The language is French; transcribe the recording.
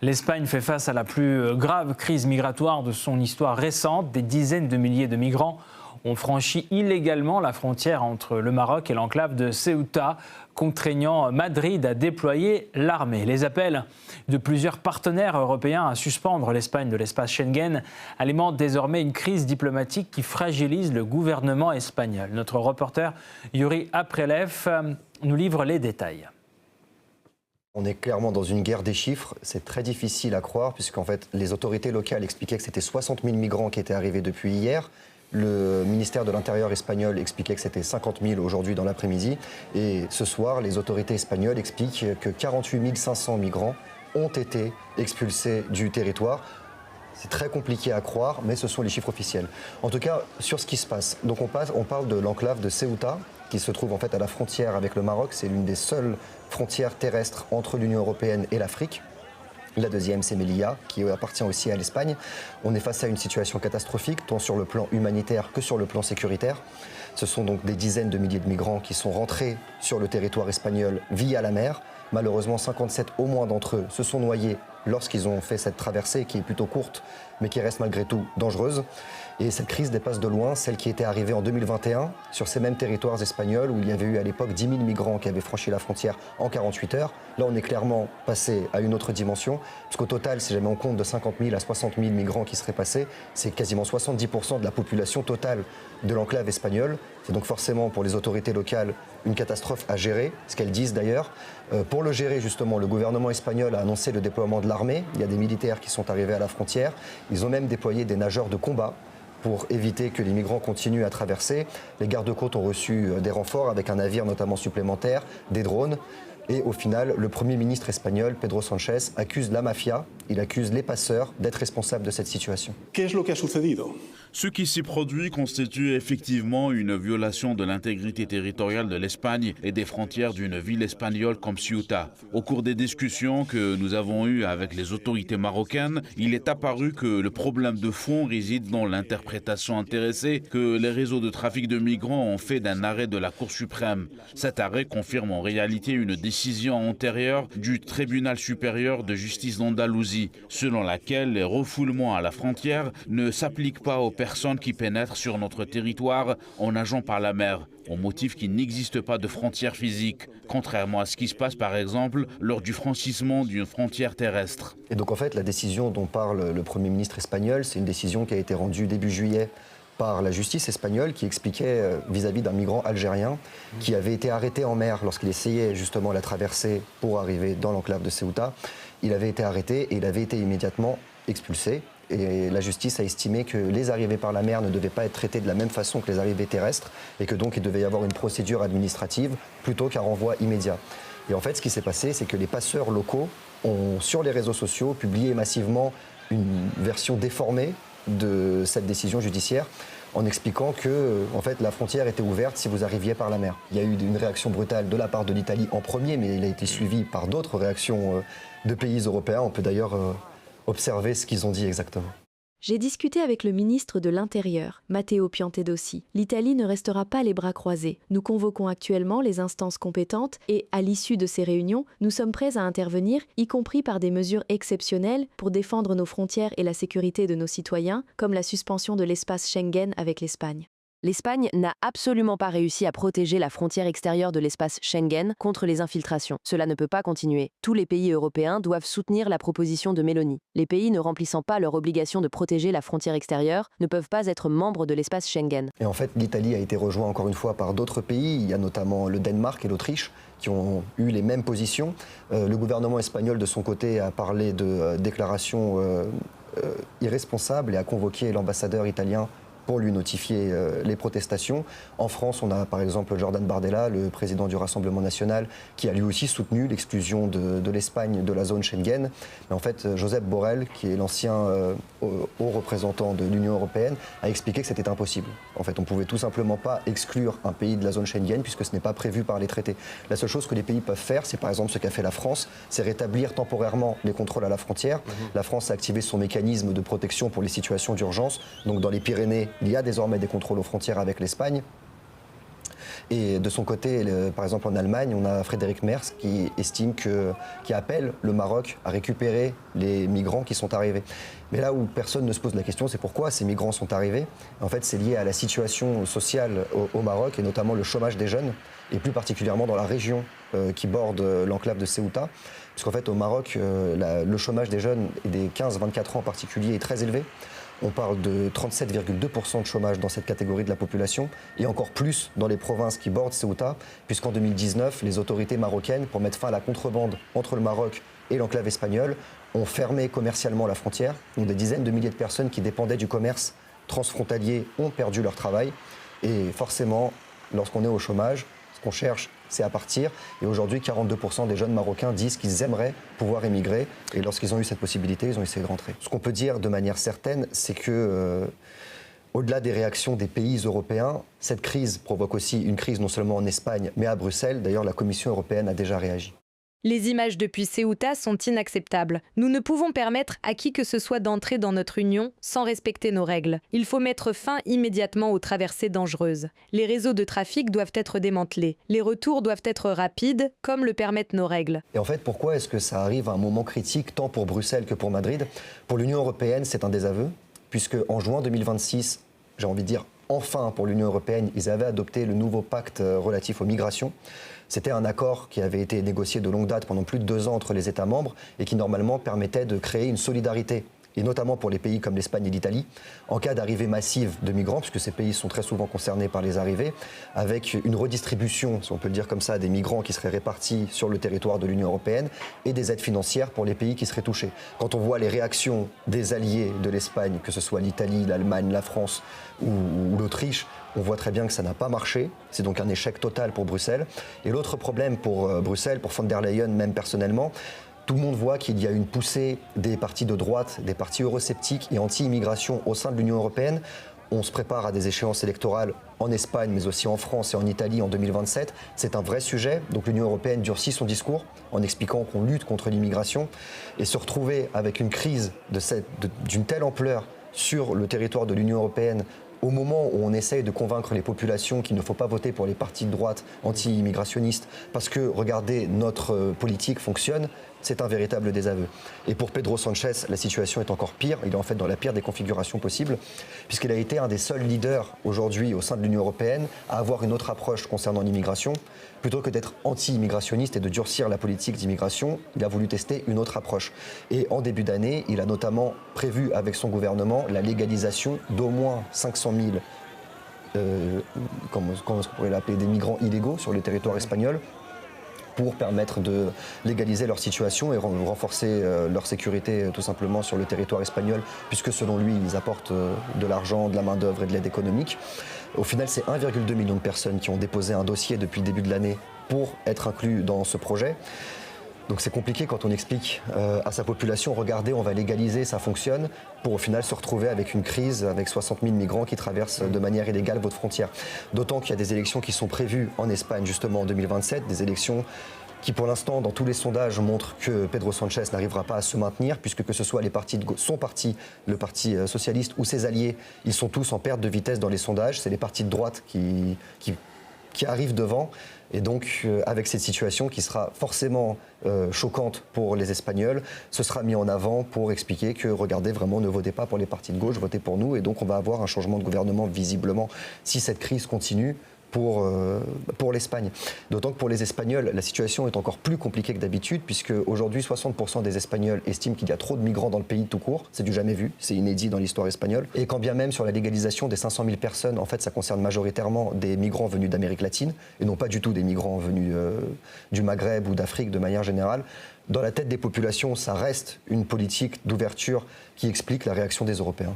L'Espagne fait face à la plus grave crise migratoire de son histoire récente. Des dizaines de milliers de migrants ont franchi illégalement la frontière entre le Maroc et l'enclave de Ceuta, contraignant Madrid à déployer l'armée. Les appels de plusieurs partenaires européens à suspendre l'Espagne de l'espace Schengen alimentent désormais une crise diplomatique qui fragilise le gouvernement espagnol. Notre reporter Yuri Aprelev nous livre les détails. On est clairement dans une guerre des chiffres. C'est très difficile à croire puisqu'en fait les autorités locales expliquaient que c'était 60 000 migrants qui étaient arrivés depuis hier. Le ministère de l'Intérieur espagnol expliquait que c'était 50 000 aujourd'hui dans l'après-midi. Et ce soir, les autorités espagnoles expliquent que 48 500 migrants ont été expulsés du territoire. C'est très compliqué à croire, mais ce sont les chiffres officiels. En tout cas, sur ce qui se passe. Donc on parle de l'enclave de Ceuta, qui se trouve en fait à la frontière avec le Maroc. C'est l'une des seules frontières terrestres entre l'Union européenne et l'Afrique. La deuxième, c'est Melilla, qui appartient aussi à l'Espagne. On est face à une situation catastrophique, tant sur le plan humanitaire que sur le plan sécuritaire. Ce sont donc des dizaines de milliers de migrants qui sont rentrés sur le territoire espagnol via la mer. Malheureusement, 57 au moins d'entre eux se sont noyés lorsqu'ils ont fait cette traversée qui est plutôt courte, mais qui reste malgré tout dangereuse. Et cette crise dépasse de loin celle qui était arrivée en 2021 sur ces mêmes territoires espagnols où il y avait eu à l'époque 10 000 migrants qui avaient franchi la frontière en 48 heures. Là, on est clairement passé à une autre dimension, puisqu'au total, si jamais on compte de 50 000 à 60 000 migrants qui seraient passés, c'est quasiment 70% de la population totale de l'enclave espagnole. C'est donc forcément pour les autorités locales une catastrophe à gérer, ce qu'elles disent d'ailleurs. Pour le gérer, justement, le gouvernement espagnol a annoncé le déploiement de l'armée. Il y a des militaires qui sont arrivés à la frontière. Ils ont même déployé des nageurs de combat pour éviter que les migrants continuent à traverser. Les gardes-côtes ont reçu des renforts avec un navire notamment supplémentaire, des drones. Et au final, le Premier ministre espagnol, Pedro Sánchez, accuse la mafia, il accuse les passeurs d'être responsables de cette situation. Ce qui s'y produit constitue effectivement une violation de l'intégrité territoriale de l'Espagne et des frontières d'une ville espagnole comme Ceuta. Au cours des discussions que nous avons eues avec les autorités marocaines, il est apparu que le problème de fond réside dans l'interprétation intéressée que les réseaux de trafic de migrants ont fait d'un arrêt de la Cour suprême. Cet arrêt confirme en réalité une décision antérieure du tribunal supérieur de justice d'Andalousie, selon laquelle les refoulements à la frontière ne s'appliquent pas aux personnes qui pénètrent sur notre territoire en nageant par la mer, au motif qu'il n'existe pas de frontière physique, contrairement à ce qui se passe par exemple lors du franchissement d'une frontière terrestre. Et donc en fait, la décision dont parle le Premier ministre espagnol, c'est une décision qui a été rendue début juillet par la justice espagnole qui expliquait vis-à-vis d'un migrant algérien qui avait été arrêté en mer lorsqu'il essayait justement la traversée pour arriver dans l'enclave de Ceuta. Il avait été arrêté et il avait été immédiatement expulsé. Et la justice a estimé que les arrivées par la mer ne devaient pas être traitées de la même façon que les arrivées terrestres et que donc il devait y avoir une procédure administrative plutôt qu'un renvoi immédiat. Et en fait, ce qui s'est passé, c'est que les passeurs locaux ont, sur les réseaux sociaux, publié massivement une version déformée de cette décision judiciaire en expliquant que en fait, la frontière était ouverte si vous arriviez par la mer. Il y a eu une réaction brutale de la part de l'Italie en premier, mais il a été suivi par d'autres réactions de pays européens. On peut d'ailleurs observer ce qu'ils ont dit exactement. J'ai discuté avec le ministre de l'Intérieur, Matteo Piantedosi. L'Italie ne restera pas les bras croisés. Nous convoquons actuellement les instances compétentes et, à l'issue de ces réunions, nous sommes prêts à intervenir, y compris par des mesures exceptionnelles pour défendre nos frontières et la sécurité de nos citoyens, comme la suspension de l'espace Schengen avec l'Espagne. L'Espagne n'a absolument pas réussi à protéger la frontière extérieure de l'espace Schengen contre les infiltrations. Cela ne peut pas continuer. Tous les pays européens doivent soutenir la proposition de Meloni. Les pays ne remplissant pas leur obligation de protéger la frontière extérieure ne peuvent pas être membres de l'espace Schengen. Et en fait, l'Italie a été rejointe encore une fois par d'autres pays. Il y a notamment le Danemark et l'Autriche qui ont eu les mêmes positions. Le gouvernement espagnol, de son côté, a parlé de déclarations irresponsables et a convoqué l'ambassadeur italien pour lui notifier les protestations. En France, on a par exemple Jordan Bardella, le président du Rassemblement national, qui a lui aussi soutenu l'exclusion de l'Espagne de la zone Schengen. Mais en fait, Josep Borrell, qui est l'ancien haut représentant de l'Union européenne, a expliqué que c'était impossible. En fait, on ne pouvait tout simplement pas exclure un pays de la zone Schengen puisque ce n'est pas prévu par les traités. La seule chose que les pays peuvent faire, c'est par exemple ce qu'a fait la France, c'est rétablir temporairement les contrôles à la frontière. La France a activé son mécanisme de protection pour les situations d'urgence. Donc dans les Pyrénées, il y a désormais des contrôles aux frontières avec l'Espagne. Et de son côté, par exemple en Allemagne, on a Frédéric Merz qui qui appelle le Maroc à récupérer les migrants qui sont arrivés. Mais là où personne ne se pose la question, c'est pourquoi ces migrants sont arrivés. En fait, c'est lié à la situation sociale au Maroc et notamment le chômage des jeunes, et plus particulièrement dans la région qui borde l'enclave de Ceuta. Puisqu'en fait, au Maroc, le chômage des jeunes et des 15-24 ans en particulier est très élevé. On parle de 37,2% de chômage dans cette catégorie de la population et encore plus dans les provinces qui bordent Ceuta, puisqu'en 2019, les autorités marocaines, pour mettre fin à la contrebande entre le Maroc et l'enclave espagnole, ont fermé commercialement la frontière. Donc des dizaines de milliers de personnes qui dépendaient du commerce transfrontalier ont perdu leur travail. Et forcément, lorsqu'on est au chômage, ce qu'on cherche, c'est à partir. Et aujourd'hui, 42% des jeunes Marocains disent qu'ils aimeraient pouvoir émigrer. Et lorsqu'ils ont eu cette possibilité, ils ont essayé de rentrer. Ce qu'on peut dire de manière certaine, c'est que, au-delà des réactions des pays européens, cette crise provoque aussi une crise non seulement en Espagne, mais à Bruxelles. D'ailleurs, la Commission européenne a déjà réagi. Les images depuis Ceuta sont inacceptables. Nous ne pouvons permettre à qui que ce soit d'entrer dans notre union sans respecter nos règles. Il faut mettre fin immédiatement aux traversées dangereuses. Les réseaux de trafic doivent être démantelés. Les retours doivent être rapides, comme le permettent nos règles. Et en fait, pourquoi est-ce que ça arrive à un moment critique, tant pour Bruxelles que pour Madrid? Pour l'Union européenne, c'est un désaveu, puisque en juin 2026, j'ai envie de dire enfin pour l'Union européenne, ils avaient adopté le nouveau pacte relatif aux migrations. C'était un accord qui avait été négocié de longue date pendant plus de 2 ans entre les États membres et qui normalement permettait de créer une solidarité, et notamment pour les pays comme l'Espagne et l'Italie, en cas d'arrivée massive de migrants, puisque ces pays sont très souvent concernés par les arrivées, avec une redistribution, si on peut le dire comme ça, des migrants qui seraient répartis sur le territoire de l'Union européenne et des aides financières pour les pays qui seraient touchés. Quand on voit les réactions des alliés de l'Espagne, que ce soit l'Italie, l'Allemagne, la France ou l'Autriche, on voit très bien que ça n'a pas marché. C'est donc un échec total pour Bruxelles. Et l'autre problème pour Bruxelles, pour von der Leyen même personnellement, tout le monde voit qu'il y a une poussée des partis de droite, des partis eurosceptiques et anti-immigration au sein de l'Union européenne. On se prépare à des échéances électorales en Espagne, mais aussi en France et en Italie en 2027. C'est un vrai sujet. Donc l'Union européenne durcit son discours en expliquant qu'on lutte contre l'immigration. Et se retrouver avec une crise d'une telle ampleur sur le territoire de l'Union européenne, au moment où on essaye de convaincre les populations qu'il ne faut pas voter pour les partis de droite anti-immigrationnistes parce que, regardez, notre politique fonctionne, c'est un véritable désaveu. Et pour Pedro Sánchez, la situation est encore pire. Il est en fait dans la pire des configurations possibles, puisqu'il a été un des seuls leaders aujourd'hui au sein de l'Union européenne à avoir une autre approche concernant l'immigration. Plutôt que d'être anti-immigrationniste et de durcir la politique d'immigration, il a voulu tester une autre approche. Et en début d'année, il a notamment prévu avec son gouvernement la légalisation d'au moins 500 000 comment on pourrait l'appeler, des migrants illégaux sur le territoire espagnol, pour permettre de légaliser leur situation et renforcer leur sécurité tout simplement sur le territoire espagnol, puisque selon lui, ils apportent de l'argent, de la main-d'œuvre et de l'aide économique. Au final, c'est 1,2 million de personnes qui ont déposé un dossier depuis le début de l'année pour être inclus dans ce projet. Donc c'est compliqué quand on explique à sa population, regardez, on va légaliser, ça fonctionne, pour au final se retrouver avec une crise, avec 60 000 migrants qui traversent de manière illégale votre frontière. D'autant qu'il y a des élections qui sont prévues en Espagne justement en 2027, des élections qui pour l'instant dans tous les sondages montrent que Pedro Sánchez n'arrivera pas à se maintenir, puisque que ce soit les partis son parti, le parti socialiste ou ses alliés, ils sont tous en perte de vitesse dans les sondages. C'est les partis de droite qui arrivent devant. Et donc, avec cette situation qui sera forcément choquante pour les Espagnols, ce sera mis en avant pour expliquer que, regardez, vraiment, ne votez pas pour les partis de gauche, votez pour nous. Et donc, on va avoir un changement de gouvernement, visiblement, si cette crise continue, pour l'Espagne. D'autant que pour les Espagnols, la situation est encore plus compliquée que d'habitude, puisque aujourd'hui, 60% des Espagnols estiment qu'il y a trop de migrants dans le pays tout court. C'est du jamais vu, c'est inédit dans l'histoire espagnole. Et quand bien même sur la légalisation des 500 000 personnes, en fait, ça concerne majoritairement des migrants venus d'Amérique latine, et non pas du tout des migrants venus du Maghreb ou d'Afrique de manière générale. Dans la tête des populations, ça reste une politique d'ouverture qui explique la réaction des Européens.